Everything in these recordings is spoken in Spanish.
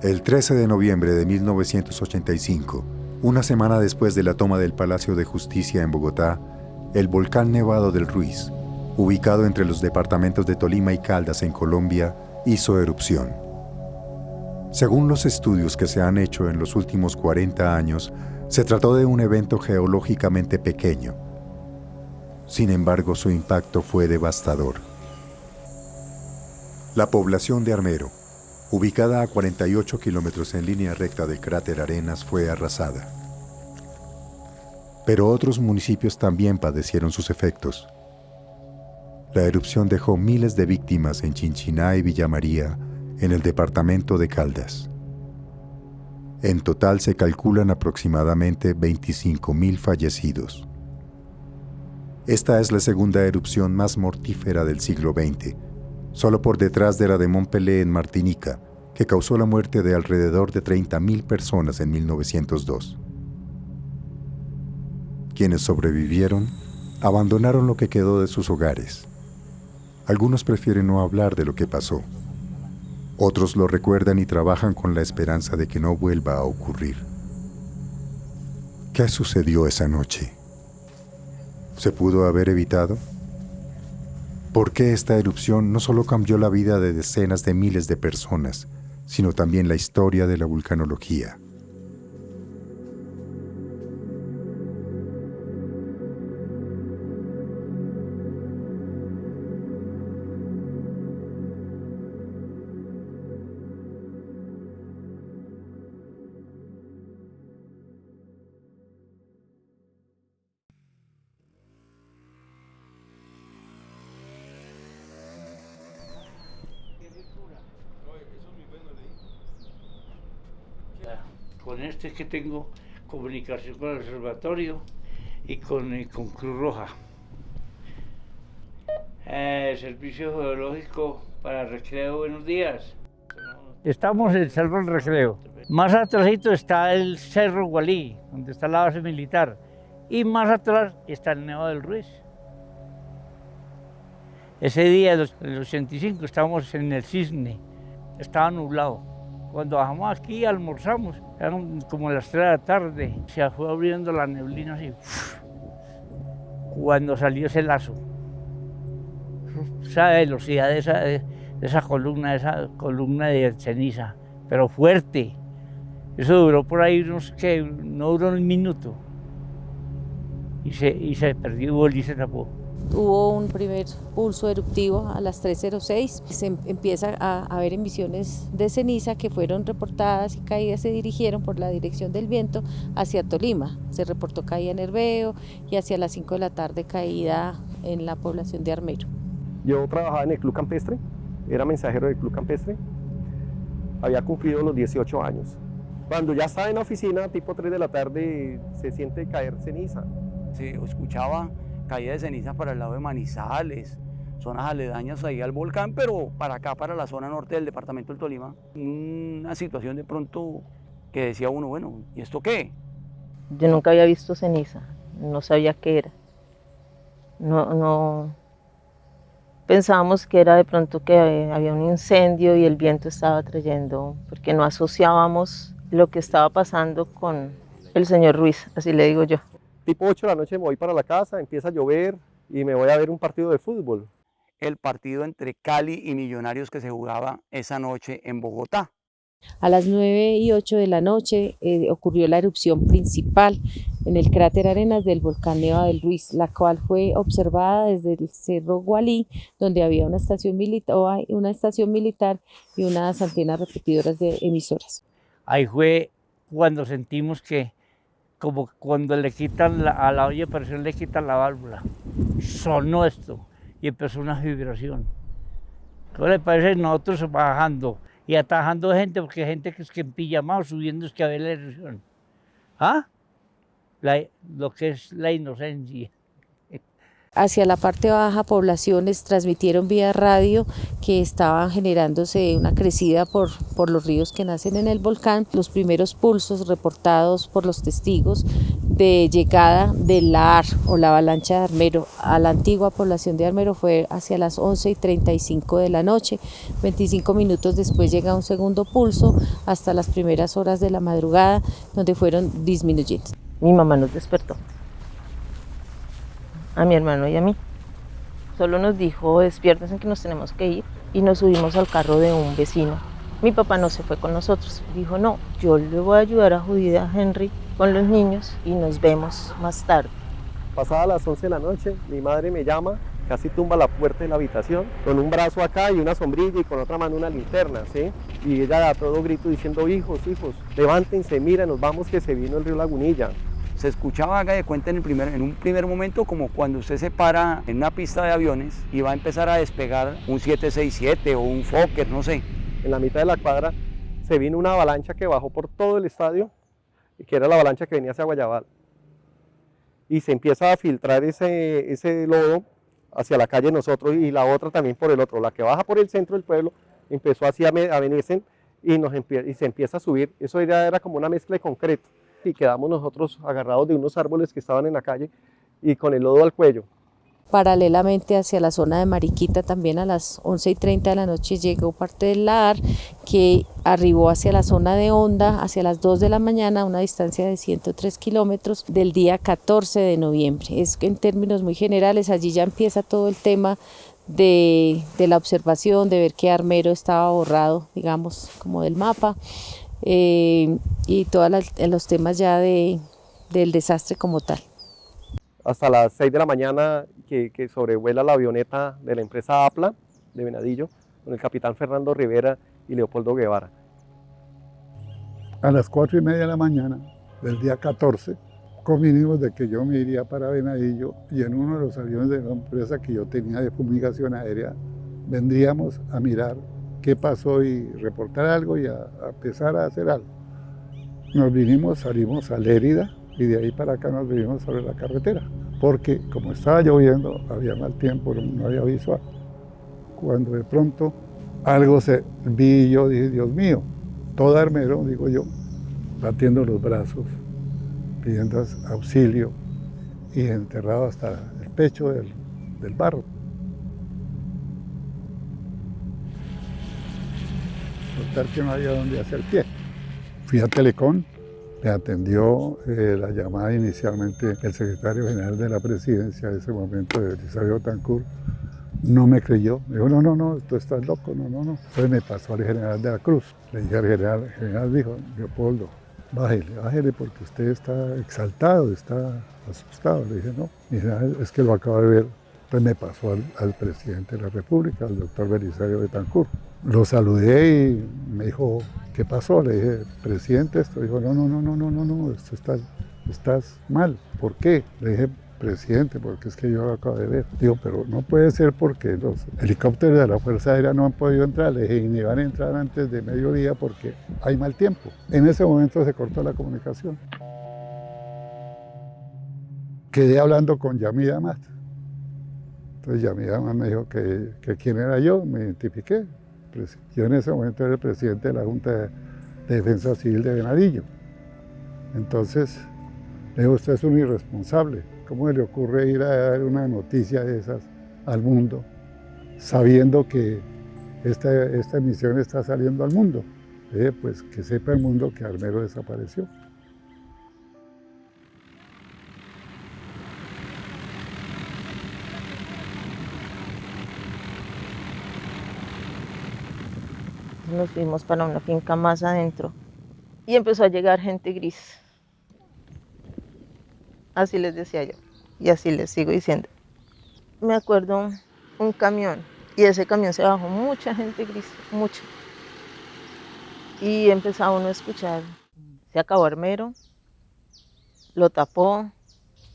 El 13 de noviembre de 1985, una semana después de la toma del Palacio de Justicia en Bogotá, el volcán Nevado del Ruiz, ubicado entre los departamentos de Tolima y Caldas en Colombia, hizo erupción. Según los estudios que se han hecho en los últimos 40 años, se trató de un evento geológicamente pequeño. Sin embargo, su impacto fue devastador. La población de Armero, ubicada a 48 kilómetros en línea recta del cráter Arenas, fue arrasada. Pero otros municipios también padecieron sus efectos. La erupción dejó miles de víctimas en Chinchiná y Villa María, en el departamento de Caldas. En total se calculan aproximadamente 25.000 fallecidos. Esta es la segunda erupción más mortífera del siglo XX, solo por detrás de la de Montpellier en Martinica, que causó la muerte de alrededor de 30.000 personas en 1902. Quienes sobrevivieron abandonaron lo que quedó de sus hogares. Algunos prefieren no hablar de lo que pasó. Otros lo recuerdan y trabajan con la esperanza de que no vuelva a ocurrir. ¿Qué sucedió esa noche? ¿Se pudo haber evitado? ¿Por qué esta erupción no solo cambió la vida de decenas de miles de personas, sino también la historia de la vulcanología? Con este es que tengo comunicación con el observatorio y con Cruz Roja. Servicio Geológico para Recreo, buenos días. Estamos en el Cerro del Recreo. Más atrásito está el Cerro Gualí, donde está la base militar. Y más atrás está el Nevado del Ruiz. Ese día, en el 85, estábamos en el Cisne. Estaba nublado. Cuando bajamos aquí, almorzamos. Eran como las 3 de la tarde. Se fue abriendo la neblina así. Cuando salió ese lazo. Esa velocidad de esa columna de ceniza, pero fuerte. Eso duró por ahí que no duró un minuto. Y se perdió y se tapó. Hubo un primer pulso eruptivo a las 3:06. Se empieza a ver emisiones de ceniza que fueron reportadas y caídas se dirigieron por la dirección del viento hacia Tolima. Se reportó caída en Herveo y hacia las 5 de la tarde caída en la población de Armero. Yo trabajaba en el Club Campestre, era mensajero del Club Campestre, había cumplido los 18 años. Cuando ya estaba en la oficina, tipo 3 de la tarde, se siente caer ceniza. Se escuchaba caída de ceniza para el lado de Manizales, zonas aledañas ahí al volcán, pero para acá, para la zona norte del departamento del Tolima. Una situación de pronto que decía uno, bueno, ¿y esto qué? Yo nunca había visto ceniza, no sabía qué era. No pensábamos que era de pronto que había un incendio y el viento estaba trayendo, porque no asociábamos lo que estaba pasando con el señor Ruiz, así le digo yo. Tipo 8 de la noche me voy para la casa, empieza a llover y me voy a ver un partido de fútbol. El partido entre Cali y Millonarios que se jugaba esa noche en Bogotá. A las 9:08 de la noche ocurrió la erupción principal en el cráter Arenas del volcán Nevado del Ruiz, la cual fue observada desde el Cerro Gualí, donde había una estación militar y unas antenas repetidoras de emisoras. Ahí fue cuando sentimos que, como cuando le quitan a la olla de presión, le quitan la válvula. Sonó esto y empezó una vibración. ¿Qué le parece? Nosotros bajando y atajando gente, porque hay gente que es que en pijamao subiendo es que a ver la erupción. ¿Ah? Lo que es la inocencia. Hacia la parte baja, poblaciones transmitieron vía radio que estaba generándose una crecida por los ríos que nacen en el volcán. Los primeros pulsos reportados por los testigos de llegada del lahar o la avalancha de Armero a la antigua población de Armero fue hacia las 11:35 de la noche. 25 minutos después llega un segundo pulso hasta las primeras horas de la madrugada, donde fueron disminuyendo. Mi mamá nos despertó, a mi hermano y a mí. Solo nos dijo, despiértense que nos tenemos que ir, y nos subimos al carro de un vecino. Mi papá no se fue con nosotros, dijo, no, yo le voy a ayudar a Judith y a Henry con los niños y nos vemos más tarde. Pasadas las 11 de la noche, mi madre me llama, casi tumba la puerta de la habitación, con un brazo acá y una sombrilla y con otra mano una linterna, ¿sí? Y ella a todo grito diciendo, hijos, levántense, miren, nos vamos que se vino el río Lagunilla. Se escuchaba, haga de cuenta, en un primer momento, como cuando usted se para en una pista de aviones y va a empezar a despegar un 767 o un Fokker, no sé. En la mitad de la cuadra se vino una avalancha que bajó por todo el estadio, y que era la avalancha que venía hacia Guayabal. Y se empieza a filtrar ese lodo hacia la calle nosotros y la otra también por el otro. La que baja por el centro del pueblo empezó hacia Avenecen y se empieza a subir. Eso era como una mezcla de concreto. Y quedamos nosotros agarrados de unos árboles que estaban en la calle y con el lodo al cuello. Paralelamente hacia la zona de Mariquita, también a las 11:30 de la noche llegó parte del lahar que arribó hacia la zona de Honda hacia las 2 de la mañana, a una distancia de 103 kilómetros del día 14 de noviembre. Es en términos muy generales, allí ya empieza todo el tema de la observación, de ver que Armero estaba borrado, digamos, como del mapa. Y todos los temas ya del desastre como tal. Hasta las 6 de la mañana que sobrevuela la avioneta de la empresa APLA de Venadillo con el capitán Fernando Rivera y Leopoldo Guevara. A las 4:30 de la mañana del día 14 convinimos de que yo me iría para Venadillo y en uno de los aviones de la empresa que yo tenía de fumigación aérea vendríamos a mirar qué pasó y reportar algo y a empezar a hacer algo. Nos vinimos, salimos a Lérida y de ahí para acá nos vinimos sobre la carretera, porque como estaba lloviendo, había mal tiempo, no había visual. Cuando de pronto algo vi y yo dije, Dios mío, todo Armero, digo yo, batiendo los brazos, pidiendo auxilio y enterrado hasta el pecho del barro. Notar que no había dónde hacer pie. Fui a Telecom, me atendió la llamada inicialmente el secretario general de la presidencia de ese momento, Belisario Betancur. No me creyó, me dijo, no, tú estás loco, no. Entonces me pasó al general de la Cruz. Le dije al general, el general dijo, Leopoldo, bájele porque usted está exaltado, está asustado. Le dije, no, mi general, es que lo acabo de ver. Entonces me pasó al presidente de la República, al doctor Belisario Betancur. Lo saludé y me dijo, ¿qué pasó? Le dije, presidente, esto. Dijo, no, estás mal. ¿Por qué? Le dije, presidente, porque es que yo lo acabo de ver. Digo, pero no puede ser porque los helicópteros de la Fuerza Aérea no han podido entrar. Le dije, y ni van a entrar antes de mediodía porque hay mal tiempo. En ese momento se cortó la comunicación. Quedé hablando con Yamid Amad. Entonces Yamid Amad me dijo que quién era yo, me identifiqué. Yo en ese momento era el presidente de la Junta de Defensa Civil de Venadillo. Entonces, le digo, usted es un irresponsable. ¿Cómo le ocurre ir a dar una noticia de esas al mundo, sabiendo que esta emisión está saliendo al mundo? Pues que sepa el mundo que Armero desapareció. Nos fuimos para una finca más adentro y empezó a llegar gente gris. Así les decía yo y así les sigo diciendo. Me acuerdo un camión y de ese camión se bajó mucha gente gris, mucha. Y empezaba uno a escuchar, se acabó Armero, lo tapó,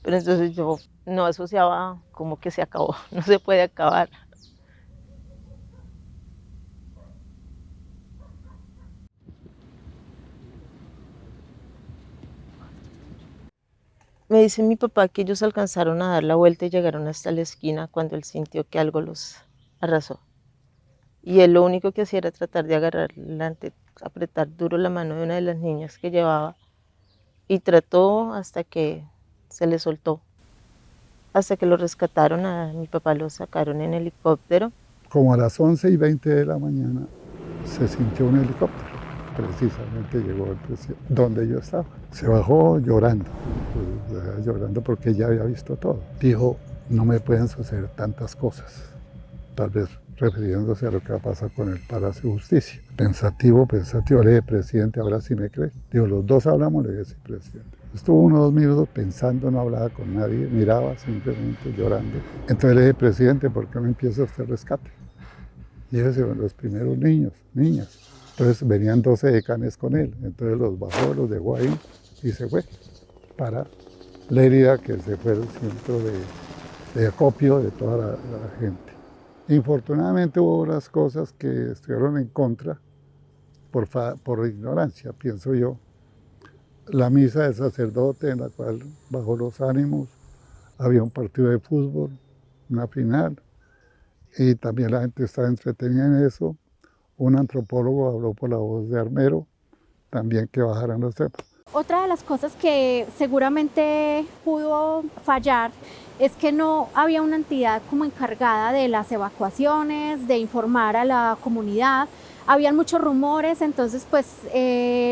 pero entonces yo no asociaba como que se acabó, no se puede acabar. Me dice mi papá que ellos alcanzaron a dar la vuelta y llegaron hasta la esquina cuando él sintió que algo los arrasó. Y él lo único que hacía era tratar de apretar duro la mano de una de las niñas que llevaba y trató hasta que se le soltó. Hasta que lo rescataron, a mi papá lo sacaron en helicóptero. Como a las 11:20 de la mañana se sintió un helicóptero. Precisamente llegó el presidente, donde yo estaba. Se bajó llorando, llorando porque ya había visto todo. Dijo, no me pueden suceder tantas cosas. Tal vez refiriéndose a lo que va a pasar con el Palacio de Justicia. Pensativo, le dije, presidente, ahora sí me cree. Digo, los dos hablamos, le dije, sí, presidente. Estuvo unos 2 minutos pensando, no hablaba con nadie, miraba simplemente llorando. Entonces le dije, presidente, ¿por qué no empieza usted el rescate? Y ellos los primeros niños, niñas. Entonces venían 12 decanes con él. Entonces los bajó, los dejó ahí y se fue para Lérida, que se fue el centro de acopio de toda la gente. Infortunadamente hubo unas cosas que estuvieron en contra por ignorancia, pienso yo. La misa del sacerdote en la cual bajó los ánimos, había un partido de fútbol, una final, y también la gente estaba entretenida en eso. Un antropólogo habló por la voz de Armero, también que bajaran los temas. Otra de las cosas que seguramente pudo fallar es que no había una entidad como encargada de las evacuaciones, de informar a la comunidad. Habían muchos rumores, entonces pues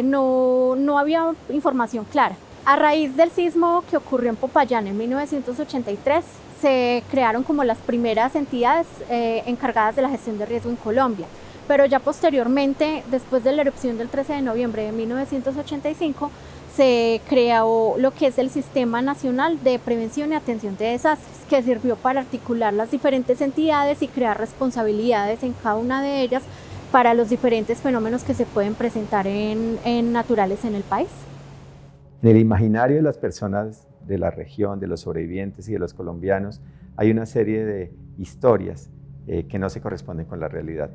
no había información clara. A raíz del sismo que ocurrió en Popayán en 1983, se crearon como las primeras entidades encargadas de la gestión de riesgo en Colombia. Pero ya posteriormente, después de la erupción del 13 de noviembre de 1985, se creó lo que es el Sistema Nacional de Prevención y Atención de Desastres, que sirvió para articular las diferentes entidades y crear responsabilidades en cada una de ellas para los diferentes fenómenos que se pueden presentar naturales en el país. En el imaginario de las personas de la región, de los sobrevivientes y de los colombianos, hay una serie de historias que no se corresponden con la realidad.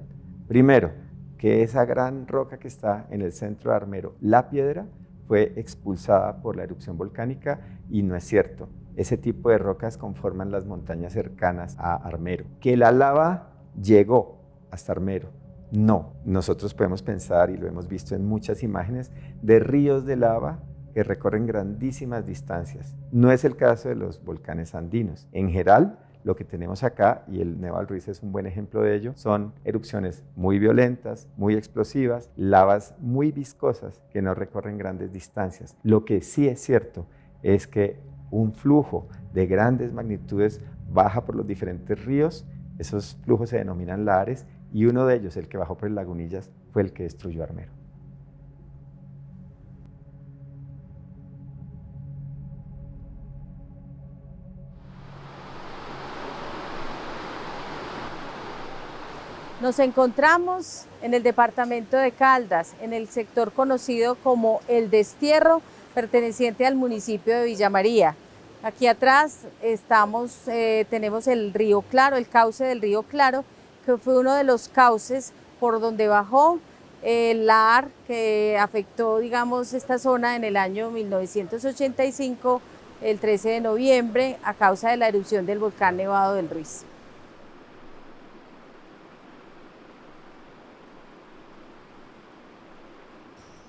Primero, que esa gran roca que está en el centro de Armero, la piedra, fue expulsada por la erupción volcánica y no es cierto. Ese tipo de rocas conforman las montañas cercanas a Armero. Que la lava llegó hasta Armero, no. Nosotros podemos pensar, y lo hemos visto en muchas imágenes, de ríos de lava que recorren grandísimas distancias. No es el caso de los volcanes andinos. En general, lo que tenemos acá, y el Nevado del Ruiz es un buen ejemplo de ello, son erupciones muy violentas, muy explosivas, lavas muy viscosas que no recorren grandes distancias. Lo que sí es cierto es que un flujo de grandes magnitudes baja por los diferentes ríos. Esos flujos se denominan lahares y uno de ellos, el que bajó por el Lagunillas, fue el que destruyó Armero. Nos encontramos en el departamento de Caldas, en el sector conocido como El Destierro, perteneciente al municipio de Villa María. Aquí atrás tenemos el río Claro, el cauce del río Claro, que fue uno de los cauces por donde bajó el lahar que afectó, digamos, esta zona en el año 1985, el 13 de noviembre, a causa de la erupción del volcán Nevado del Ruiz.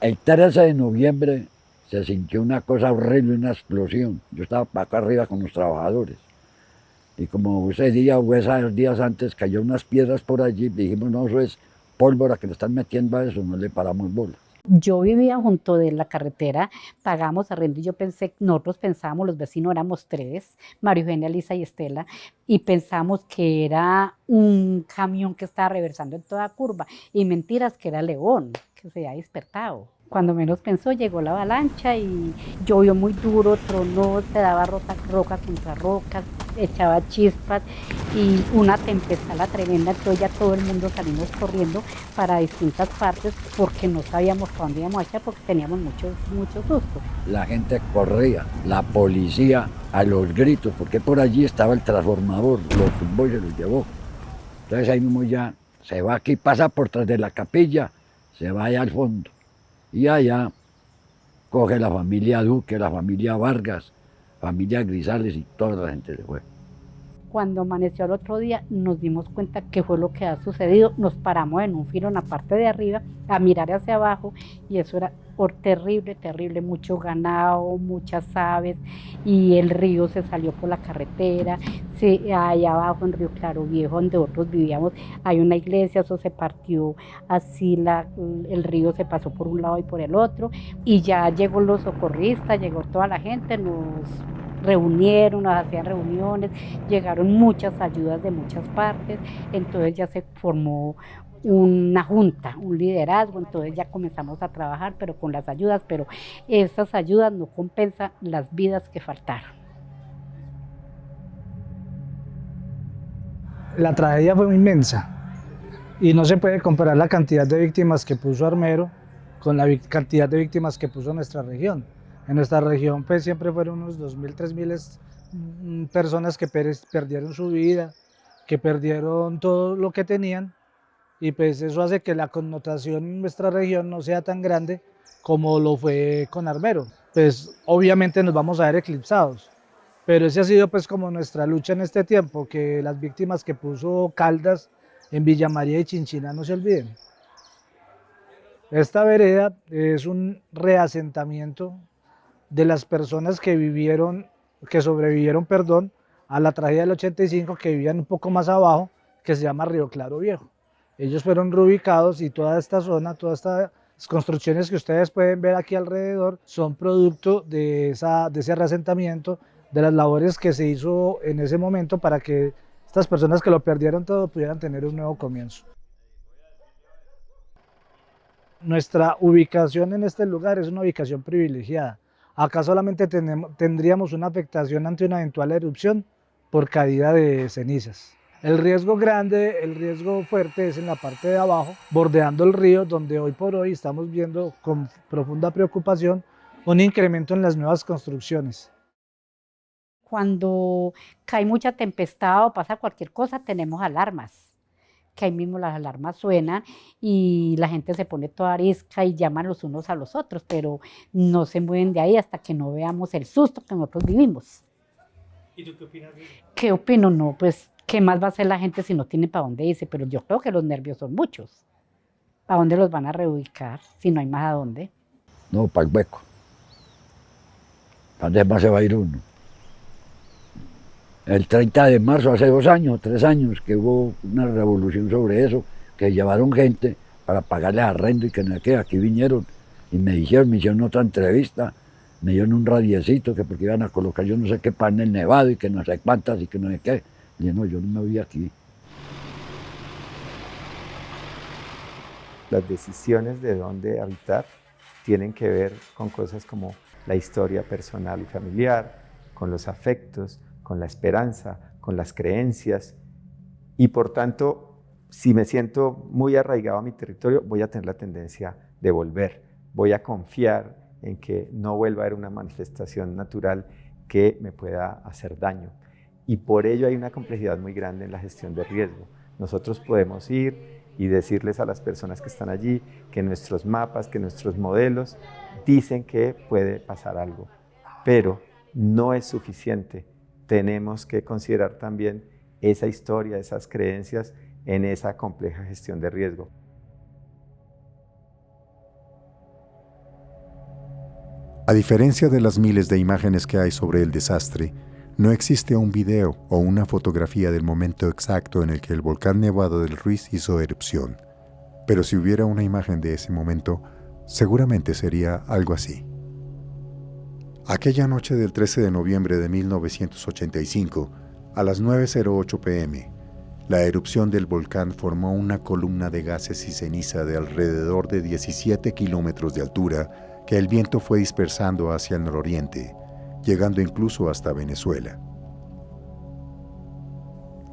El 13 de noviembre se sintió una cosa horrible, una explosión. Yo estaba para acá arriba con los trabajadores. Y como ese día o esos días antes cayó unas piedras por allí, dijimos, no, eso es pólvora que le están metiendo a eso, no le paramos bola. Yo vivía junto de la carretera, pagamos arriendo y nosotros pensábamos, los vecinos éramos 3, María Eugenia, Lisa y Estela, y pensamos que era un camión que estaba reversando en toda curva, y mentiras que era León, que se había despertado. Cuando menos pensó, llegó la avalancha y llovió muy duro, tronó, se daba roca contra rocas, echaba chispas y una tempestad tremenda. Entonces ya todo el mundo salimos corriendo para distintas partes porque no sabíamos para dónde íbamos a echar porque teníamos mucho susto. La gente corría, la policía a los gritos, porque por allí estaba el transformador, lo tumbó y se los llevó. Entonces ahí mismo ya se va aquí, pasa por tras de la capilla, se va allá al fondo. Y allá coge la familia Duque, la familia Vargas, familia Grisales y toda la gente se fue. Cuando amaneció el otro día nos dimos cuenta que fue lo que ha sucedido. Nos paramos en un filo en la parte de arriba a mirar hacia abajo y eso era terrible, terrible, mucho ganado, muchas aves y el río se salió por la carretera. Allá abajo en Río Claro Viejo, donde nosotros vivíamos, hay una iglesia, eso se partió así, el río se pasó por un lado y por el otro y ya llegó los socorristas, llegó toda la gente, nos reunieron, nos hacían reuniones, llegaron muchas ayudas de muchas partes, entonces ya se formó una junta, un liderazgo, entonces ya comenzamos a trabajar, pero con las ayudas, pero esas ayudas no compensan las vidas que faltaron. La tragedia fue inmensa y no se puede comparar la cantidad de víctimas que puso Armero con la cantidad de víctimas que puso nuestra región. En nuestra región pues siempre fueron unos 2.000, 3.000 personas que perdieron su vida, que perdieron todo lo que tenían y pues eso hace que la connotación en nuestra región no sea tan grande como lo fue con Armero. Pues obviamente nos vamos a ver eclipsados, pero esa ha sido pues como nuestra lucha en este tiempo, que las víctimas que puso Caldas en Villa María y Chinchiná no se olviden. Esta vereda es un reasentamiento de las personas que sobrevivieron, a la tragedia del 85, que vivían un poco más abajo, que se llama Río Claro Viejo. Ellos fueron reubicados y toda esta zona, todas estas construcciones que ustedes pueden ver aquí alrededor, son producto de ese reasentamiento, de las labores que se hizo en ese momento para que estas personas que lo perdieron todo pudieran tener un nuevo comienzo. Nuestra ubicación en este lugar es una ubicación privilegiada. Acá solamente tendríamos una afectación ante una eventual erupción por caída de cenizas. El riesgo grande, el riesgo fuerte es en la parte de abajo, bordeando el río, donde hoy por hoy estamos viendo con profunda preocupación un incremento en las nuevas construcciones. Cuando cae mucha tempestad o pasa cualquier cosa, tenemos alarmas, que ahí mismo las alarmas suenan y la gente se pone toda arisca y llaman los unos a los otros, pero no se mueven de ahí hasta que no veamos el susto que nosotros vivimos. ¿Y tú qué opinas de eso? ¿Qué opino? No, pues, ¿qué más va a hacer la gente si no tiene para dónde irse? Pero yo creo que los nervios son muchos. ¿Para dónde los van a reubicar si no hay más a dónde? No, para el hueco. ¿Para dónde más se va a ir uno? El 30 de marzo, hace 2 años, 3 años, que hubo una revolución sobre eso, que llevaron gente para pagarles arrendo y que no sé qué, aquí vinieron y me hicieron otra entrevista, me dieron un radiecito que porque iban a colocar yo no sé qué panel nevado y que no sé cuántas y que no sé qué. Y no, yo no me voy aquí. Las decisiones de dónde habitar tienen que ver con cosas como la historia personal y familiar, con los afectos, con la esperanza, con las creencias y por tanto, si me siento muy arraigado a mi territorio, voy a tener la tendencia de volver, voy a confiar en que no vuelva a haber una manifestación natural que me pueda hacer daño y por ello hay una complejidad muy grande en la gestión de riesgo. Nosotros podemos ir y decirles a las personas que están allí que nuestros mapas, que nuestros modelos dicen que puede pasar algo, pero no es suficiente. Tenemos que considerar también esa historia, esas creencias en esa compleja gestión de riesgo. A diferencia de las miles de imágenes que hay sobre el desastre, no existe un video o una fotografía del momento exacto en el que el volcán Nevado del Ruiz hizo erupción. Pero si hubiera una imagen de ese momento, seguramente sería algo así. Aquella noche del 13 de noviembre de 1985, a las 9:08 p.m., la erupción del volcán formó una columna de gases y ceniza de alrededor de 17 kilómetros de altura que el viento fue dispersando hacia el nororiente, llegando incluso hasta Venezuela.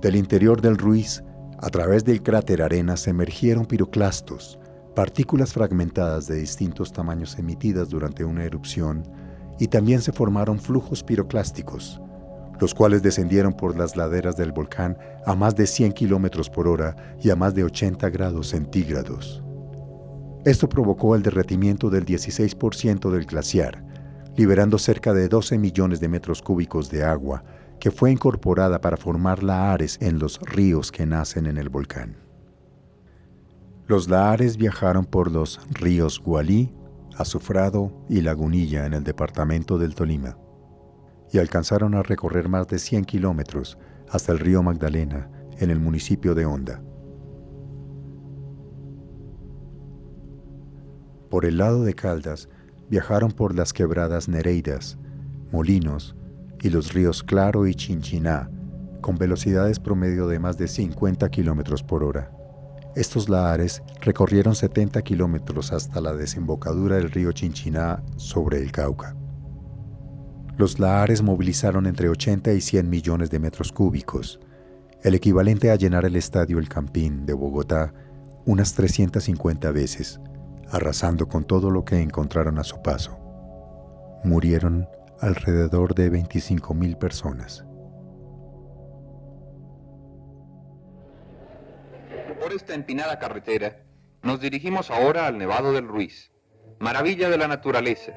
Del interior del Ruiz, a través del cráter Arenas, emergieron piroclastos, partículas fragmentadas de distintos tamaños emitidas durante una erupción, y también se formaron flujos piroclásticos, los cuales descendieron por las laderas del volcán a más de 100 kilómetros por hora y a más de 80 grados centígrados. Esto provocó el derretimiento del 16% del glaciar, liberando cerca de 12 millones de metros cúbicos de agua que fue incorporada para formar lahares en los ríos que nacen en el volcán. Los lahares viajaron por los ríos Gualí, Azufrado y Lagunilla en el departamento del Tolima y alcanzaron a recorrer más de 100 kilómetros hasta el río Magdalena en el municipio de Honda. Por el lado de Caldas, viajaron por las quebradas Nereidas, Molinos y los ríos Claro y Chinchiná, con velocidades promedio de más de 50 kilómetros por hora. Estos lahares recorrieron 70 kilómetros hasta la desembocadura del río Chinchiná sobre el Cauca. Los lahares movilizaron entre 80 y 100 millones de metros cúbicos, el equivalente a llenar el estadio El Campín de Bogotá unas 350 veces, arrasando con todo lo que encontraron a su paso. Murieron alrededor de 25.000 personas. Por esta empinada carretera, nos dirigimos ahora al Nevado del Ruiz, maravilla de la naturaleza,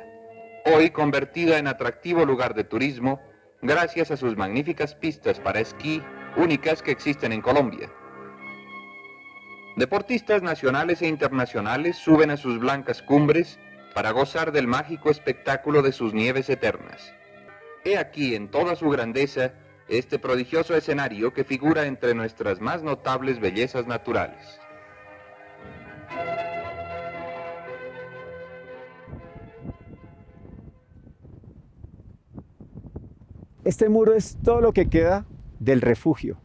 hoy convertida en atractivo lugar de turismo gracias a sus magníficas pistas para esquí, únicas que existen en Colombia. Deportistas nacionales e internacionales suben a sus blancas cumbres para gozar del mágico espectáculo de sus nieves eternas. He aquí en toda su grandeza este prodigioso escenario que figura entre nuestras más notables bellezas naturales. Este muro es todo lo que queda del refugio,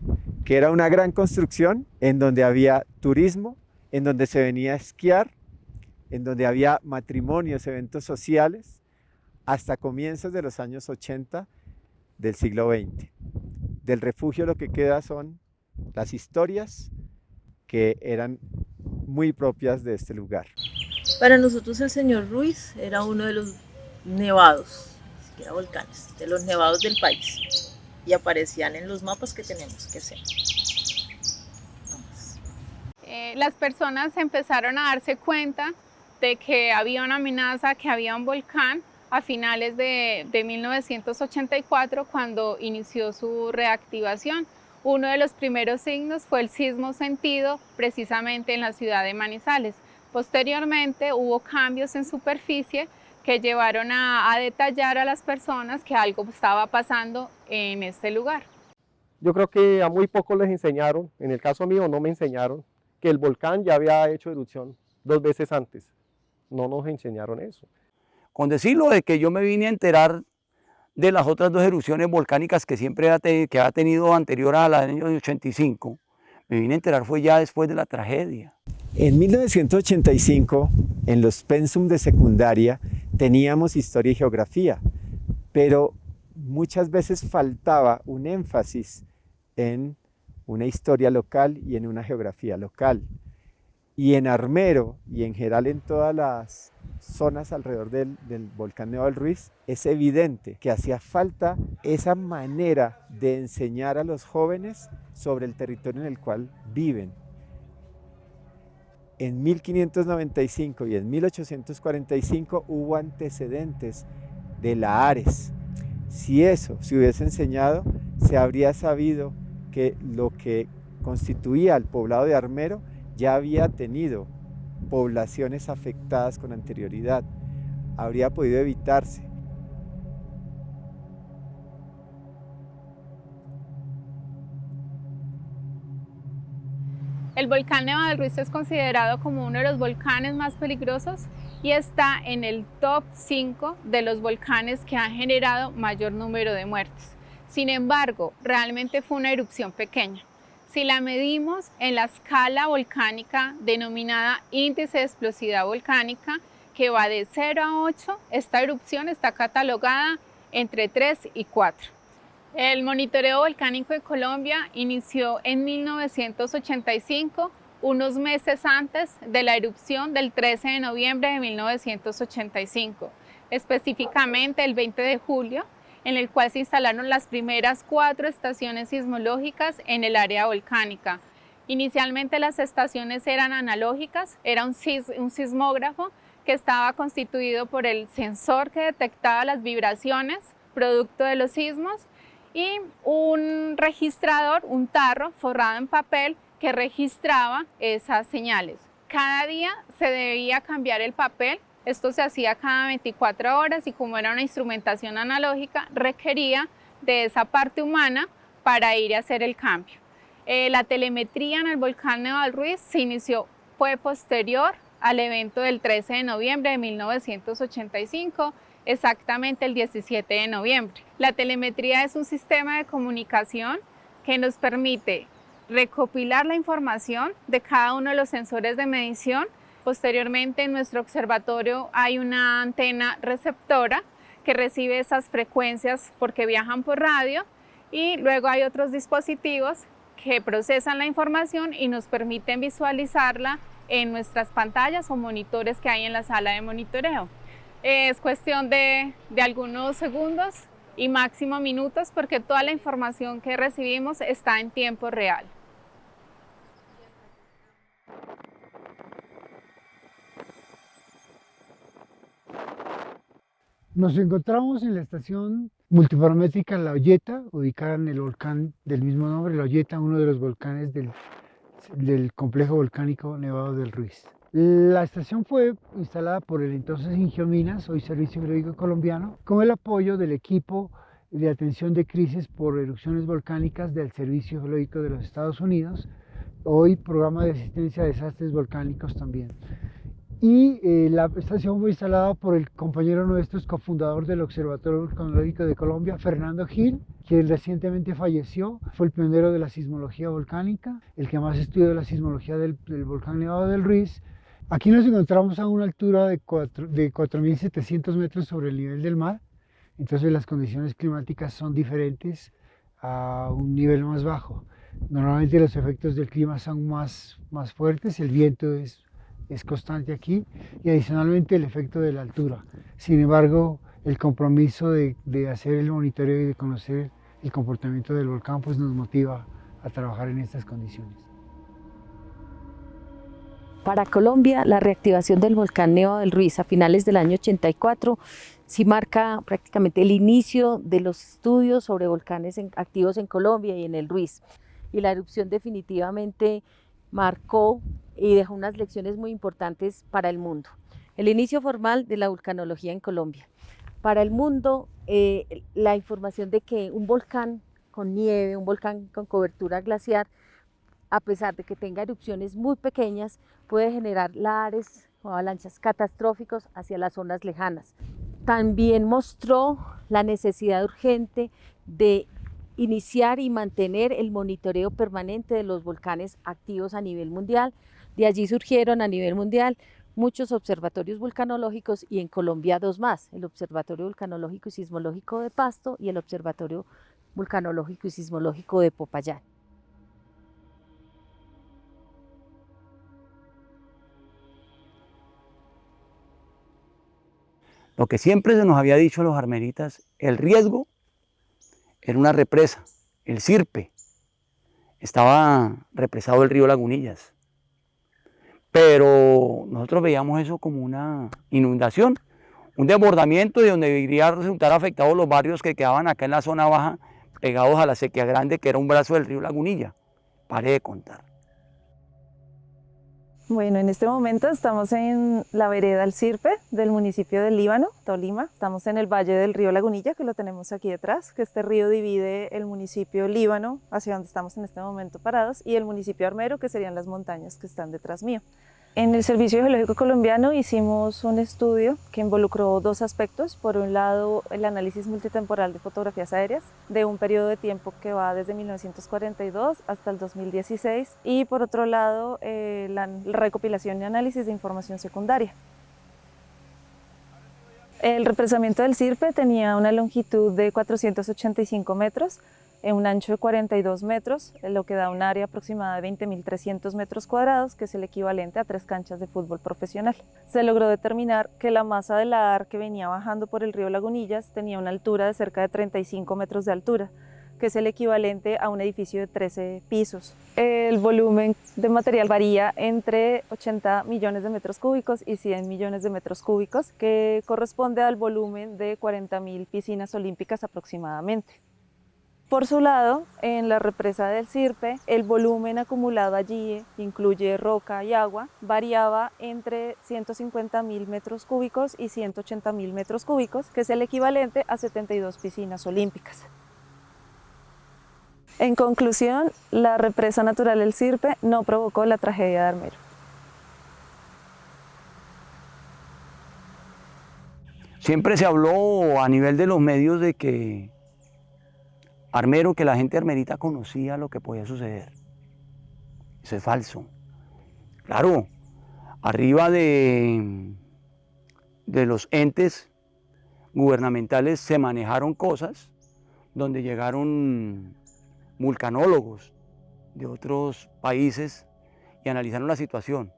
que era una gran construcción en donde había turismo, en donde se venía a esquiar, en donde había matrimonios, eventos sociales, hasta comienzos de los años 80 del siglo XX. Del refugio lo que queda son las historias que eran muy propias de este lugar. Para nosotros el señor Ruiz era uno de los nevados, ni siquiera volcanes, de los nevados del país, y aparecían en los mapas que tenemos que hacer. Las personas empezaron a darse cuenta de que había una amenaza, que había un volcán a finales de 1984, cuando inició su reactivación. Uno de los primeros signos fue el sismo sentido precisamente en la ciudad de Manizales. Posteriormente hubo cambios en superficie que llevaron a detallar a las personas que algo estaba pasando en este lugar. Yo creo que a muy pocos les enseñaron, en el caso mío no me enseñaron, que el volcán ya había hecho erupción 2 veces antes. No nos enseñaron eso. Con decirlo de que yo me vine a enterar de las otras 2 erupciones volcánicas que siempre ha tenido anterior a la del año 85, me vine a enterar fue ya después de la tragedia. En 1985, en los pensum de secundaria, teníamos historia y geografía, pero muchas veces faltaba un énfasis en una historia local y en una geografía local. Y en Armero y en general en todas las zonas alrededor del volcán Nevado del Ruiz, es evidente que hacía falta esa manera de enseñar a los jóvenes sobre el territorio en el cual viven. En 1595 y en 1845 hubo antecedentes de lahares. Si eso se hubiese enseñado, se habría sabido que lo que constituía el poblado de Armero ya había tenido poblaciones afectadas con anterioridad, habría podido evitarse. El volcán Nevado del Ruiz es considerado como uno de los volcanes más peligrosos y está en el top 5 de los volcanes que han generado mayor número de muertes. Sin embargo, realmente fue una erupción pequeña. Si la medimos en la escala volcánica denominada índice de explosividad volcánica, que va de 0 a 8, esta erupción está catalogada entre 3 y 4. El monitoreo volcánico de Colombia inició en 1985, unos meses antes de la erupción del 13 de noviembre de 1985, específicamente el 20 de julio, en el cual se instalaron las primeras 4 estaciones sismológicas en el área volcánica. Inicialmente las estaciones eran analógicas, era un sismógrafo que estaba constituido por el sensor que detectaba las vibraciones producto de los sismos y un registrador, un tarro forrado en papel que registraba esas señales. Cada día se debía cambiar el papel, esto se hacía cada 24 horas y como era una instrumentación analógica requería de esa parte humana para ir a hacer el cambio. La telemetría en el volcán Nevado del Ruiz fue posterior al evento del 13 de noviembre de 1985, exactamente el 17 de noviembre. La telemetría es un sistema de comunicación que nos permite recopilar la información de cada uno de los sensores de medición. Posteriormente en nuestro observatorio hay una antena receptora que recibe esas frecuencias porque viajan por radio y luego hay otros dispositivos que procesan la información y nos permiten visualizarla en nuestras pantallas o monitores que hay en la sala de monitoreo. Es cuestión de algunos segundos y máximo minutos porque toda la información que recibimos está en tiempo real. Nos encontramos en la estación multiparamétrica La Olleta, ubicada en el volcán del mismo nombre, La Olleta, uno de los volcanes del complejo volcánico Nevado del Ruiz. La estación fue instalada por el entonces Ingeominas, hoy Servicio Geológico Colombiano, con el apoyo del equipo de atención de crisis por erupciones volcánicas del Servicio Geológico de los Estados Unidos, hoy Programa de Asistencia a Desastres Volcánicos también. Y la estación fue instalada por el compañero nuestro, cofundador del Observatorio Volcanológico de Colombia, Fernando Gil, quien recientemente falleció. Fue el pionero de la sismología volcánica, el que más estudió la sismología del volcán Nevado del Ruiz. Aquí nos encontramos a una altura de 4.700 metros sobre el nivel del mar, entonces las condiciones climáticas son diferentes a un nivel más bajo. Normalmente los efectos del clima son más fuertes, el viento es constante aquí y adicionalmente el efecto de la altura. Sin embargo, el compromiso de hacer el monitoreo y de conocer el comportamiento del volcán pues nos motiva a trabajar en estas condiciones. Para Colombia, la reactivación del volcán Nevado del Ruiz a finales del año 84 sí marca prácticamente el inicio de los estudios sobre volcanes activos en Colombia y en el Ruiz. Y la erupción definitivamente marcó y dejó unas lecciones muy importantes para el mundo. El inicio formal de la vulcanología en Colombia. Para el mundo, la información de que un volcán con nieve, un volcán con cobertura glaciar, a pesar de que tenga erupciones muy pequeñas, puede generar lahares o avalanchas catastróficos hacia las zonas lejanas. También mostró la necesidad urgente de iniciar y mantener el monitoreo permanente de los volcanes activos a nivel mundial. De allí surgieron a nivel mundial muchos observatorios vulcanológicos y en Colombia dos más, el Observatorio Vulcanológico y Sismológico de Pasto y el Observatorio Vulcanológico y Sismológico de Popayán. Lo que siempre se nos había dicho a los armenitas, el riesgo era una represa, el Sirpe. Estaba represado el río Lagunillas. Pero nosotros veíamos eso como una inundación, un desbordamiento de donde iría a resultar afectados los barrios que quedaban acá en la zona baja, pegados a la Sequía Grande, que era un brazo del río Lagunilla. Paré de contar. Bueno, en este momento estamos en la vereda El Sirpe del municipio de Líbano, Tolima. Estamos en el valle del río Lagunilla, que lo tenemos aquí detrás, que este río divide el municipio Líbano, hacia donde estamos en este momento parados, y el municipio Armero, que serían las montañas que están detrás mío. En el Servicio Geológico Colombiano hicimos un estudio que involucró dos aspectos. Por un lado, el análisis multitemporal de fotografías aéreas de un periodo de tiempo que va desde 1942 hasta el 2016 y por otro lado, la recopilación y análisis de información secundaria. El represamiento del Sirpe tenía una longitud de 485 metros, un ancho de 42 metros, lo que da un área aproximada de 20.300 metros cuadrados, que es el equivalente a 3 canchas de fútbol profesional. Se logró determinar que la masa de lahar que venía bajando por el río Lagunillas tenía una altura de cerca de 35 metros de altura. que es el equivalente a un edificio de 13 pisos. El volumen de material varía entre 80 millones de metros cúbicos y 100 millones de metros cúbicos, que corresponde al volumen de 40.000 piscinas olímpicas aproximadamente. Por su lado, en la represa del Sirpe, el volumen acumulado allí, incluye roca y agua, variaba entre 150.000 metros cúbicos y 180.000 metros cúbicos, que es el equivalente a 72 piscinas olímpicas. En conclusión, la represa natural del Sirpe no provocó la tragedia de Armero. Siempre se habló a nivel de los medios de que Armero, que la gente armerita conocía lo que podía suceder. Eso es falso. Claro, arriba de los entes gubernamentales se manejaron cosas donde llegaron vulcanólogos de otros países y analizaron la situación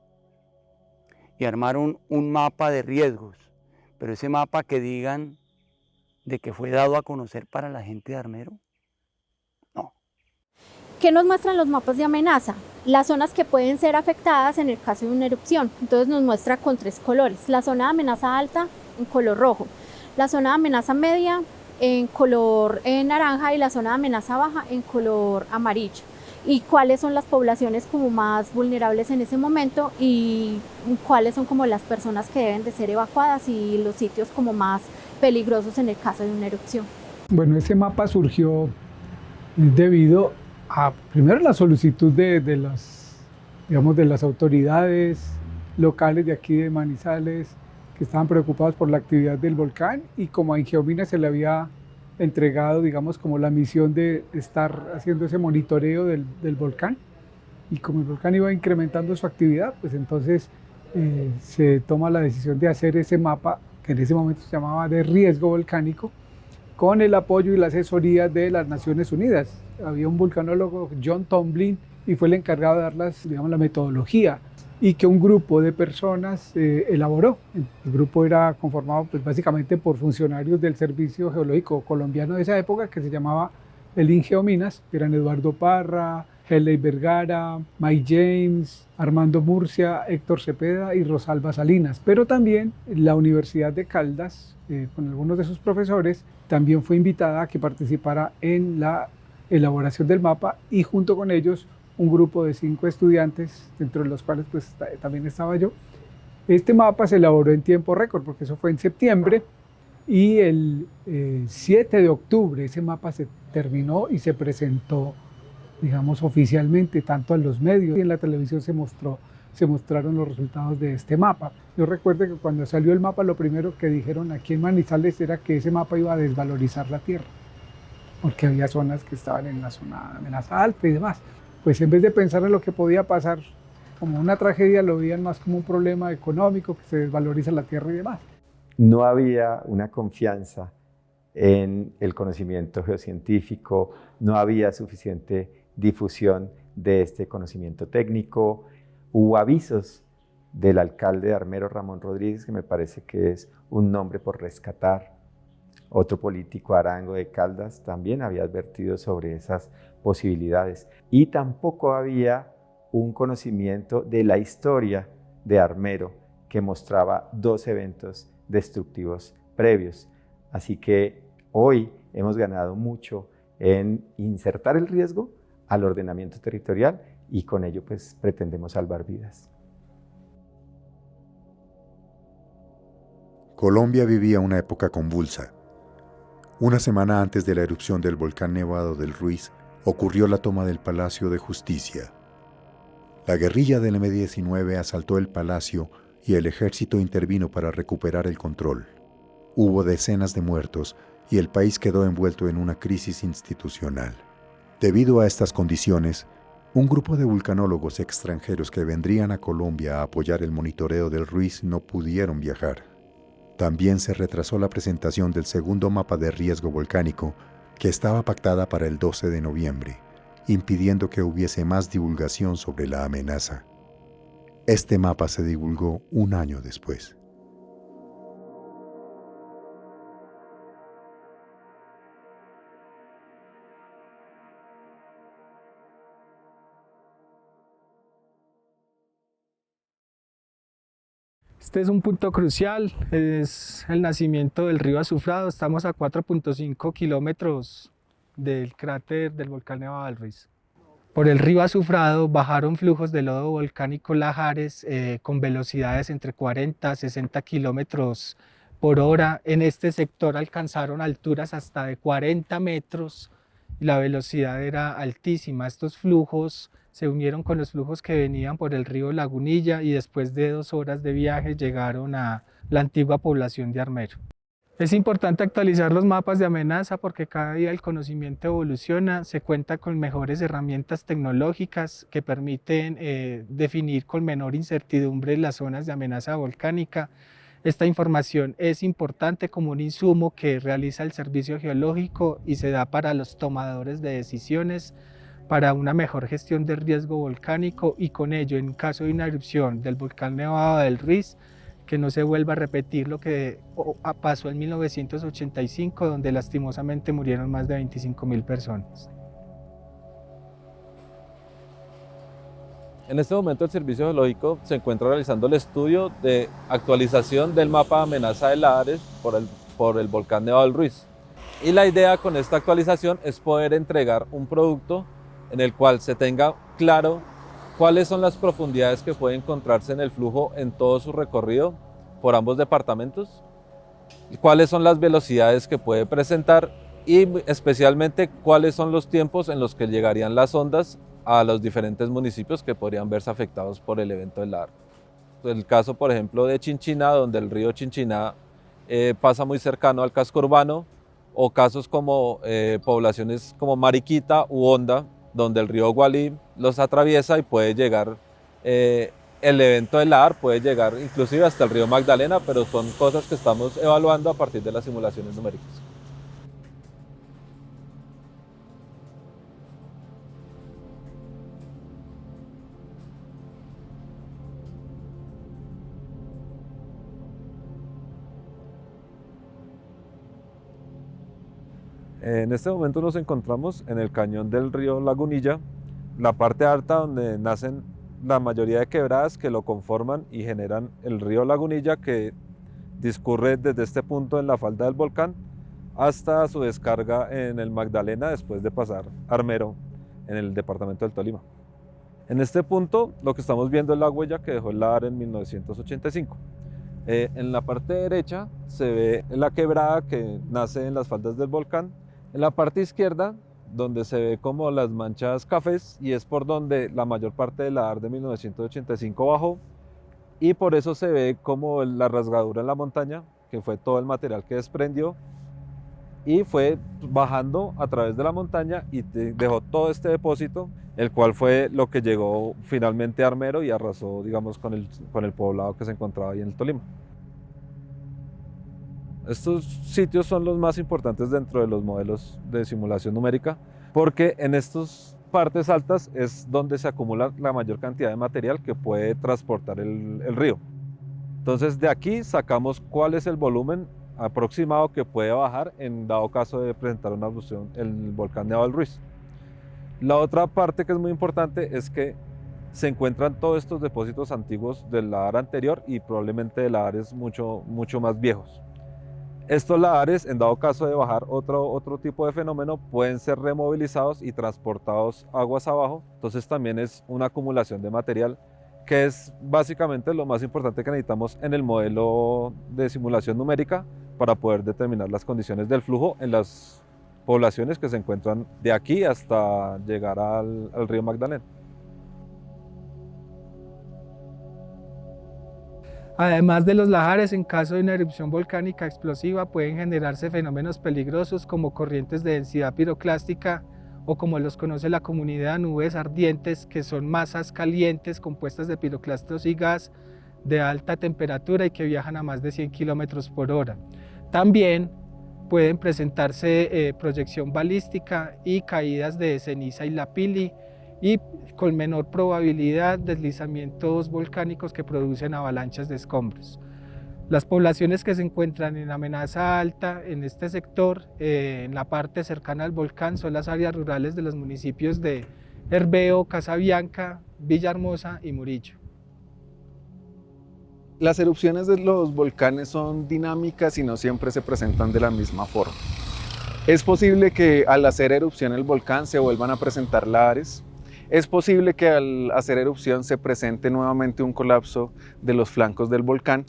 y armaron un mapa de riesgos, pero ese mapa que digan de que fue dado a conocer para la gente de Armero, no. ¿Qué nos muestran los mapas de amenaza? Las zonas que pueden ser afectadas en el caso de una erupción. Entonces nos muestra con 3 colores. La zona de amenaza alta en color rojo, la zona de amenaza media en color naranja y la zona de amenaza baja en color amarillo. Y cuáles son las poblaciones como más vulnerables en ese momento y cuáles son como las personas que deben de ser evacuadas y los sitios como más peligrosos en el caso de una erupción. Bueno, ese mapa surgió debido a, primero, la solicitud de las autoridades locales de aquí de Manizales, que estaban preocupados por la actividad del volcán, y como a Ingeominas se le había entregado, digamos, como la misión de estar haciendo ese monitoreo del volcán, y como el volcán iba incrementando su actividad, pues entonces se toma la decisión de hacer ese mapa, que en ese momento se llamaba de riesgo volcánico, con el apoyo y la asesoría de las Naciones Unidas. Había un vulcanólogo, John Tomlin, y fue el encargado de dar la metodología, y que un grupo de personas elaboró. El grupo era conformado pues, básicamente por funcionarios del Servicio Geológico Colombiano de esa época, que se llamaba el Ingeominas, que eran Eduardo Parra, Helley Vergara, May James, Armando Murcia, Héctor Cepeda y Rosalba Salinas. Pero también la Universidad de Caldas, con algunos de sus profesores, también fue invitada a que participara en la elaboración del mapa, y junto con ellos un grupo de 5 estudiantes, dentro de los cuales pues, también estaba yo. Este mapa se elaboró en tiempo récord, porque eso fue en septiembre, y el 7 de octubre ese mapa se terminó y se presentó, digamos, oficialmente, tanto a los medios y en la televisión se mostraron los resultados de este mapa. Yo recuerdo que cuando salió el mapa, lo primero que dijeron aquí en Manizales era que ese mapa iba a desvalorizar la tierra, porque había zonas que estaban en la zona de amenaza alta y demás. Pues en vez de pensar en lo que podía pasar como una tragedia, lo veían más como un problema económico, que se desvaloriza la tierra y demás. No había una confianza en el conocimiento geocientífico, no había suficiente difusión de este conocimiento técnico. Hubo avisos del alcalde de Armero, Ramón Rodríguez, que me parece que es un nombre por rescatar. Otro político, Arango de Caldas, también había advertido sobre esas posibilidades. Y tampoco había un conocimiento de la historia de Armero, que mostraba 2 eventos destructivos previos. Así que hoy hemos ganado mucho en insertar el riesgo al ordenamiento territorial, y con ello pues pretendemos salvar vidas. Colombia vivía una época convulsa. Una semana antes de la erupción del volcán Nevado del Ruiz, ocurrió la toma del Palacio de Justicia. La guerrilla del M-19 asaltó el palacio y el ejército intervino para recuperar el control. Hubo decenas de muertos y el país quedó envuelto en una crisis institucional. Debido a estas condiciones, un grupo de vulcanólogos extranjeros que vendrían a Colombia a apoyar el monitoreo del Ruiz no pudieron viajar. También se retrasó la presentación del segundo mapa de riesgo volcánico, que estaba pactada para el 12 de noviembre, impidiendo que hubiese más divulgación sobre la amenaza. Este mapa se divulgó un año después. Este es un punto crucial, es el nacimiento del río Azufrado. Estamos a 4.5 kilómetros del cráter del volcán Nevado del Ruiz. Por el río Azufrado bajaron flujos de lodo volcánico lajares con velocidades entre 40 a 60 kilómetros por hora. En este sector alcanzaron alturas hasta de 40 metros y la velocidad era altísima. Estos flujos se unieron con los flujos que venían por el río Lagunilla y después de 2 horas de viaje llegaron a la antigua población de Armero. Es importante actualizar los mapas de amenaza porque cada día el conocimiento evoluciona, se cuenta con mejores herramientas tecnológicas que permiten definir con menor incertidumbre las zonas de amenaza volcánica. Esta información es importante como un insumo que realiza el Servicio Geológico y se da para los tomadores de decisiones para una mejor gestión del riesgo volcánico y con ello, en caso de una erupción del volcán Nevado del Ruiz, que no se vuelva a repetir lo que pasó en 1985, donde lastimosamente murieron más de 25.000 personas. En este momento el Servicio Geológico se encuentra realizando el estudio de actualización del mapa de amenaza de Lahares por el volcán Nevado del Ruiz. Y la idea con esta actualización es poder entregar un producto en el cual se tenga claro cuáles son las profundidades que puede encontrarse en el flujo en todo su recorrido por ambos departamentos, cuáles son las velocidades que puede presentar y especialmente cuáles son los tiempos en los que llegarían las ondas a los diferentes municipios que podrían verse afectados por el evento del Lahar. El caso, por ejemplo, de Chinchiná, donde el río Chinchiná pasa muy cercano al casco urbano, o casos como poblaciones como Mariquita u Honda, donde el río Gualí los atraviesa y puede llegar, el evento del Lahar puede llegar inclusive hasta el río Magdalena, pero son cosas que estamos evaluando a partir de las simulaciones numéricas. En este momento nos encontramos en el cañón del río Lagunilla, la parte alta donde nacen la mayoría de quebradas que lo conforman y generan el río Lagunilla, que discurre desde este punto en la falda del volcán hasta su descarga en el Magdalena después de pasar Armero en el departamento del Tolima. En este punto lo que estamos viendo es la huella que dejó el Lahar en 1985. En la parte derecha se ve la quebrada que nace en las faldas del volcán. En la parte izquierda, donde se ve como las manchas cafés, y es por donde la mayor parte del Lahar de 1985 bajó, y por eso se ve como la rasgadura en la montaña, que fue todo el material que desprendió, y fue bajando a través de la montaña y dejó todo este depósito, el cual fue lo que llegó finalmente a Armero y arrasó, digamos, con el poblado que se encontraba ahí en el Tolima. Estos sitios son los más importantes dentro de los modelos de simulación numérica porque en estas partes altas es donde se acumula la mayor cantidad de material que puede transportar el río. Entonces de aquí sacamos cuál es el volumen aproximado que puede bajar en dado caso de presentar una erupción el volcán Nevado del Ruiz. La otra parte que es muy importante es que se encuentran todos estos depósitos antiguos del Lahar anterior y probablemente de lahares mucho más viejos. Estos lahares, en dado caso de bajar otro tipo de fenómeno, pueden ser removilizados y transportados aguas abajo. Entonces también es una acumulación de material que es básicamente lo más importante que necesitamos en el modelo de simulación numérica para poder determinar las condiciones del flujo en las poblaciones que se encuentran de aquí hasta llegar al río Magdalena. Además de los lahares, en caso de una erupción volcánica explosiva pueden generarse fenómenos peligrosos como corrientes de densidad piroclástica o como los conoce la comunidad, nubes ardientes, que son masas calientes compuestas de piroclastos y gas de alta temperatura y que viajan a más de 100 kilómetros por hora. También pueden presentarse proyección balística y caídas de ceniza y lapili, y con menor probabilidad deslizamientos volcánicos que producen avalanchas de escombros. Las poblaciones que se encuentran en amenaza alta en este sector, en la parte cercana al volcán, son las áreas rurales de los municipios de Herveo, Casabianca, Villahermosa y Murillo. Las erupciones de los volcanes son dinámicas y no siempre se presentan de la misma forma. Es posible que al hacer erupción el volcán se vuelvan a presentar lahares. Es posible que al hacer erupción se presente nuevamente un colapso de los flancos del volcán.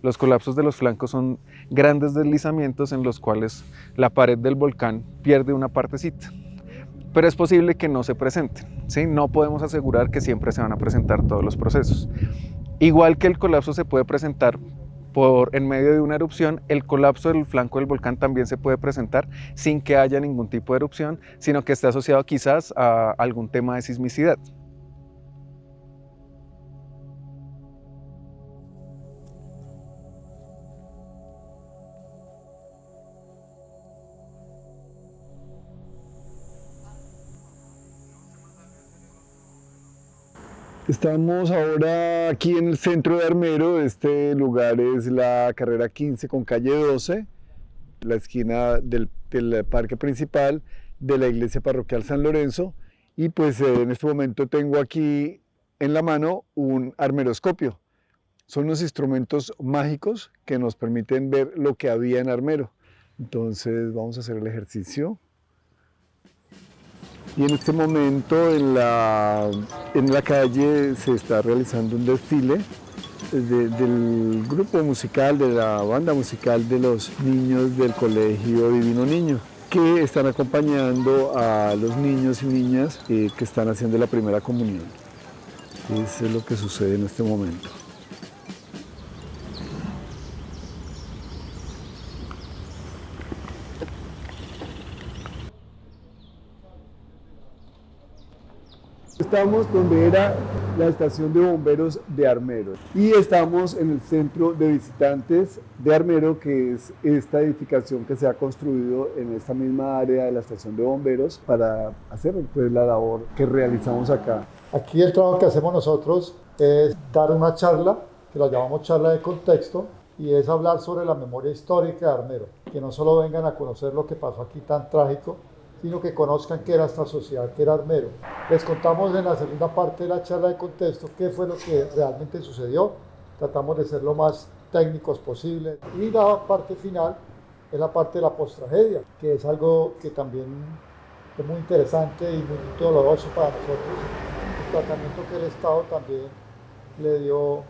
Los colapsos de los flancos son grandes deslizamientos en los cuales la pared del volcán pierde una partecita. Pero es posible que no se presenten, ¿sí? No podemos asegurar que siempre se van a presentar todos los procesos. Igual que el colapso se puede presentar en medio de una erupción, el colapso del flanco del volcán también se puede presentar sin que haya ningún tipo de erupción, sino que esté asociado quizás a algún tema de sismicidad. Estamos ahora aquí en el centro de Armero. Este lugar es la carrera 15 con calle 12, la esquina del parque principal de la iglesia parroquial San Lorenzo. Y pues en este momento tengo aquí en la mano un armeroscopio. Son unos instrumentos mágicos que nos permiten ver lo que había en Armero. Entonces vamos a hacer el ejercicio. Y en este momento en la calle se está realizando un desfile del grupo musical, de la banda musical de los niños del Colegio Divino Niño, que están acompañando a los niños y niñas que están haciendo la primera comunión. Eso es lo que sucede en este momento. Estamos donde era la estación de bomberos de Armero y estamos en el centro de visitantes de Armero, que es esta edificación que se ha construido en esta misma área de la estación de bomberos para hacer pues, la labor que realizamos acá. Aquí el trabajo que hacemos nosotros es dar una charla, que la llamamos charla de contexto, y es hablar sobre la memoria histórica de Armero, que no solo vengan a conocer lo que pasó aquí tan trágico, sino que conozcan qué era esta sociedad, qué era Armero. Les contamos en la segunda parte de la charla de contexto qué fue lo que realmente sucedió. Tratamos de ser lo más técnicos posible. Y la parte final es la parte de la postragedia, que es algo que también es muy interesante y muy doloroso para nosotros. El tratamiento que el Estado también le dio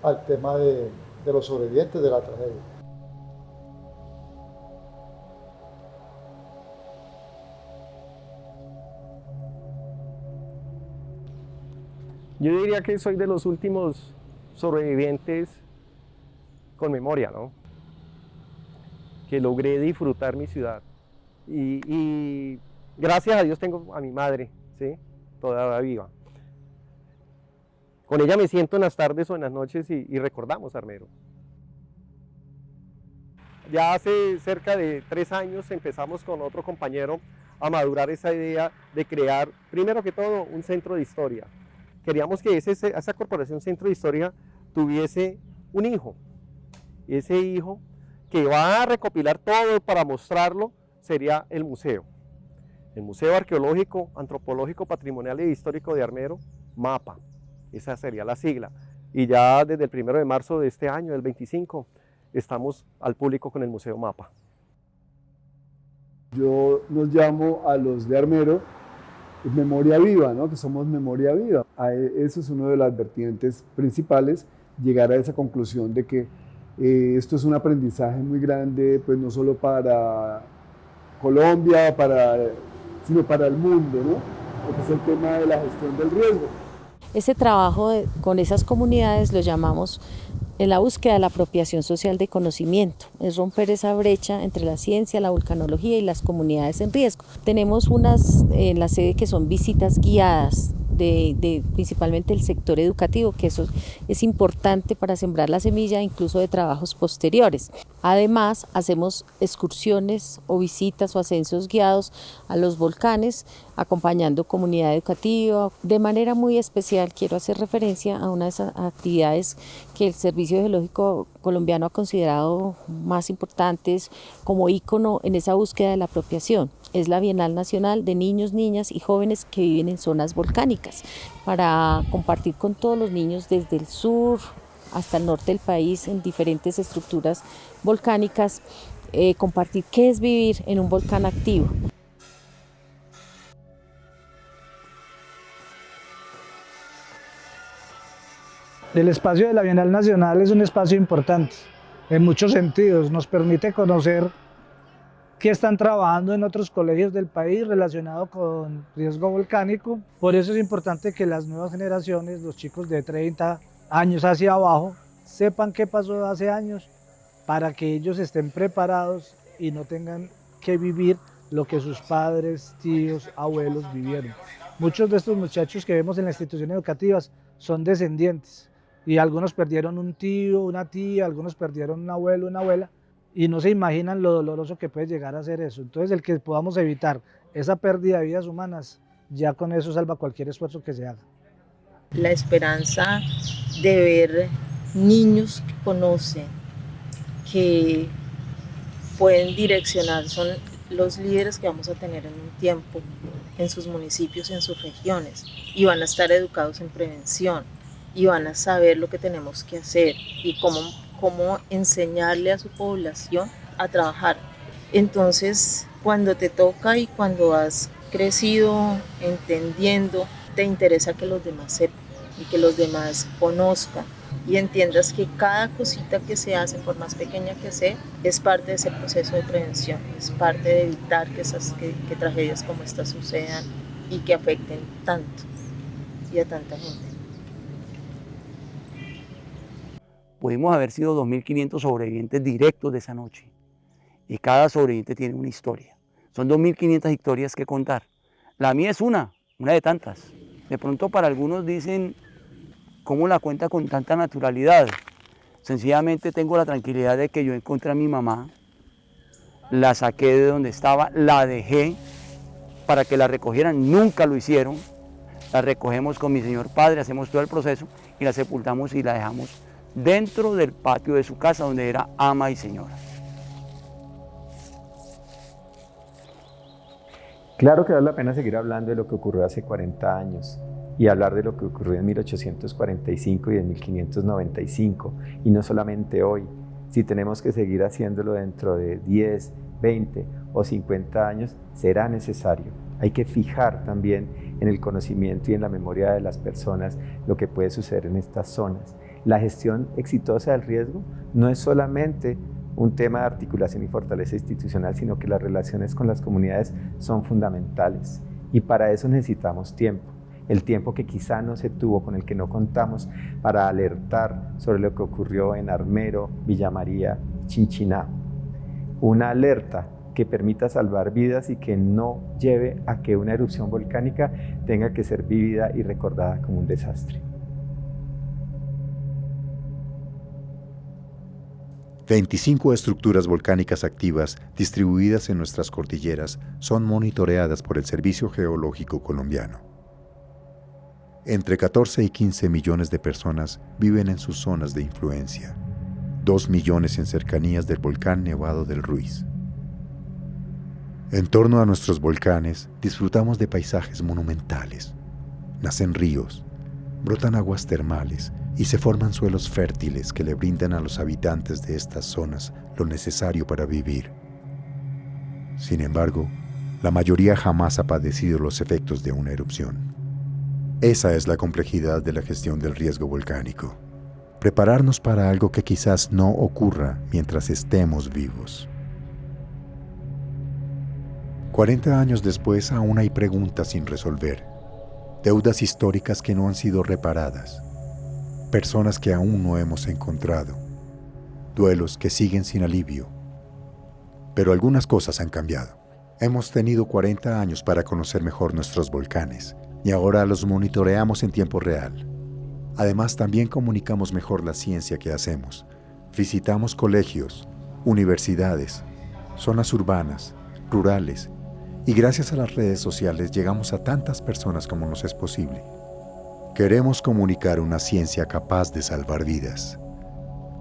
al tema de los sobrevivientes de la tragedia. Yo diría que soy de los últimos sobrevivientes con memoria, ¿no? Que logré disfrutar mi ciudad. Y gracias a Dios tengo a mi madre, ¿sí? Todavía viva. Con ella me siento en las tardes o en las noches y recordamos Armero. Ya hace cerca de 3 años empezamos con otro compañero a madurar esa idea de crear, primero que todo, un centro de historia. Queríamos que esa corporación Centro de Historia tuviese un hijo. Y ese hijo que va a recopilar todo para mostrarlo sería el museo. El Museo Arqueológico, Antropológico, Patrimonial e Histórico de Armero, MAPA. Esa sería la sigla. Y ya desde el 1 de marzo de este año, del 25, estamos al público con el Museo MAPA. Yo nos llamo a los de Armero memoria viva, ¿no? Que somos memoria viva. Eso es una de las vertientes principales, llegar a esa conclusión de que esto es un aprendizaje muy grande, pues no solo para Colombia, sino para el mundo, ¿no? Porque es el tema de la gestión del riesgo. Ese trabajo con esas comunidades lo llamamos en la búsqueda de la apropiación social de conocimiento, es romper esa brecha entre la ciencia, la vulcanología y las comunidades en riesgo. Tenemos unas en la sede que son visitas guiadas principalmente el sector educativo, que eso es importante para sembrar la semilla incluso de trabajos posteriores. Además, hacemos excursiones o visitas o ascensos guiados a los volcanes, acompañando comunidad educativa. De manera muy especial quiero hacer referencia a una de esas actividades que el Servicio Geológico colombiano ha considerado más importantes como ícono en esa búsqueda de la apropiación. Es la Bienal Nacional de Niños, Niñas y Jóvenes que viven en zonas volcánicas, para compartir con todos los niños desde el sur, hasta el norte del país en diferentes estructuras volcánicas, compartir qué es vivir en un volcán activo. El espacio de la Bienal Nacional es un espacio importante en muchos sentidos, nos permite conocer qué están trabajando en otros colegios del país relacionado con riesgo volcánico. Por eso es importante que las nuevas generaciones, los chicos de 30 años hacia abajo, sepan qué pasó hace años para que ellos estén preparados y no tengan que vivir lo que sus padres, tíos, abuelos vivieron. Muchos de estos muchachos que vemos en las instituciones educativas son descendientes y algunos perdieron un tío, una tía, algunos perdieron un abuelo, una abuela, y no se imaginan lo doloroso que puede llegar a ser eso. Entonces, el que podamos evitar esa pérdida de vidas humanas, ya con eso salva cualquier esfuerzo que se haga. La esperanza de ver niños que conocen, que pueden direccionar, son los líderes que vamos a tener en un tiempo en sus municipios y en sus regiones, y van a estar educados en prevención, y van a saber lo que tenemos que hacer y cómo enseñarle a su población a trabajar. Entonces, cuando te toca y cuando has crecido entendiendo, te interesa que los demás sepan y que los demás conozcan y entiendas que cada cosita que se hace, por más pequeña que sea, es parte de ese proceso de prevención, es parte de evitar que tragedias como esta sucedan y que afecten tanto y a tanta gente. Pudimos haber sido 2.500 sobrevivientes directos de esa noche y cada sobreviviente tiene una historia. Son 2.500 historias que contar. La mía es una de tantas. De pronto para algunos dicen, ¿cómo la cuenta con tanta naturalidad? Sencillamente tengo la tranquilidad de que yo encontré a mi mamá, la saqué de donde estaba, la dejé para que la recogieran, nunca lo hicieron. La recogemos con mi señor padre, hacemos todo el proceso y la sepultamos y la dejamos dentro del patio de su casa donde era ama y señora. Claro que vale la pena seguir hablando de lo que ocurrió hace 40 años y hablar de lo que ocurrió en 1845 y en 1595, y no solamente hoy. Si tenemos que seguir haciéndolo dentro de 10, 20 o 50 años, será necesario. Hay que fijar también en el conocimiento y en la memoria de las personas lo que puede suceder en estas zonas. La gestión exitosa del riesgo no es solamente un tema de articulación y fortaleza institucional, sino que las relaciones con las comunidades son fundamentales y para eso necesitamos tiempo. El tiempo que quizá no se tuvo, con el que no contamos para alertar sobre lo que ocurrió en Armero, Villa María, Chinchiná. Una alerta que permita salvar vidas y que no lleve a que una erupción volcánica tenga que ser vivida y recordada como un desastre. 25 estructuras volcánicas activas distribuidas en nuestras cordilleras son monitoreadas por el Servicio Geológico Colombiano. Entre 14 y 15 millones de personas viven en sus zonas de influencia, 2 millones en cercanías del volcán Nevado del Ruiz. En torno a nuestros volcanes disfrutamos de paisajes monumentales. Nacen ríos, brotan aguas termales y se forman suelos fértiles que le brindan a los habitantes de estas zonas lo necesario para vivir. Sin embargo, la mayoría jamás ha padecido los efectos de una erupción. Esa es la complejidad de la gestión del riesgo volcánico. Prepararnos para algo que quizás no ocurra mientras estemos vivos. 40 años después aún hay preguntas sin resolver, deudas históricas que no han sido reparadas, personas que aún no hemos encontrado, duelos que siguen sin alivio. Pero algunas cosas han cambiado. Hemos tenido 40 años para conocer mejor nuestros volcanes y ahora los monitoreamos en tiempo real. Además, también comunicamos mejor la ciencia que hacemos. Visitamos colegios, universidades, zonas urbanas, rurales, y gracias a las redes sociales llegamos a tantas personas como nos es posible. Queremos comunicar una ciencia capaz de salvar vidas.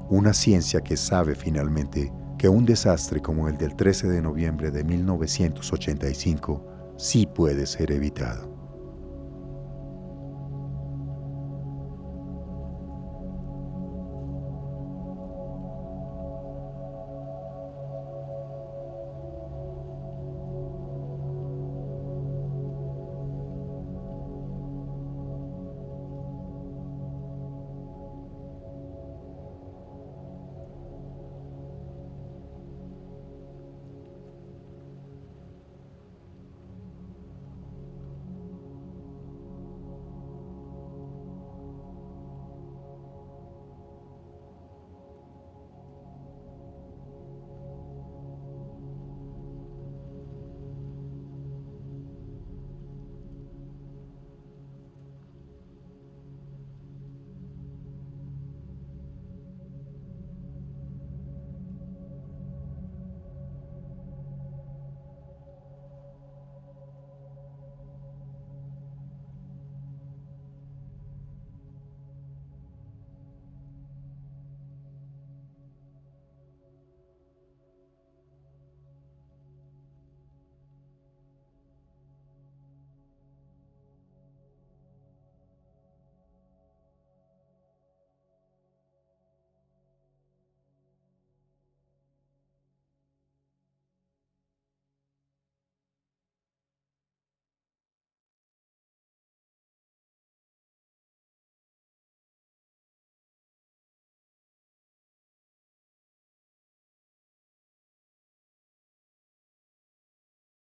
Una ciencia que sabe finalmente que un desastre como el del 13 de noviembre de 1985 sí puede ser evitado.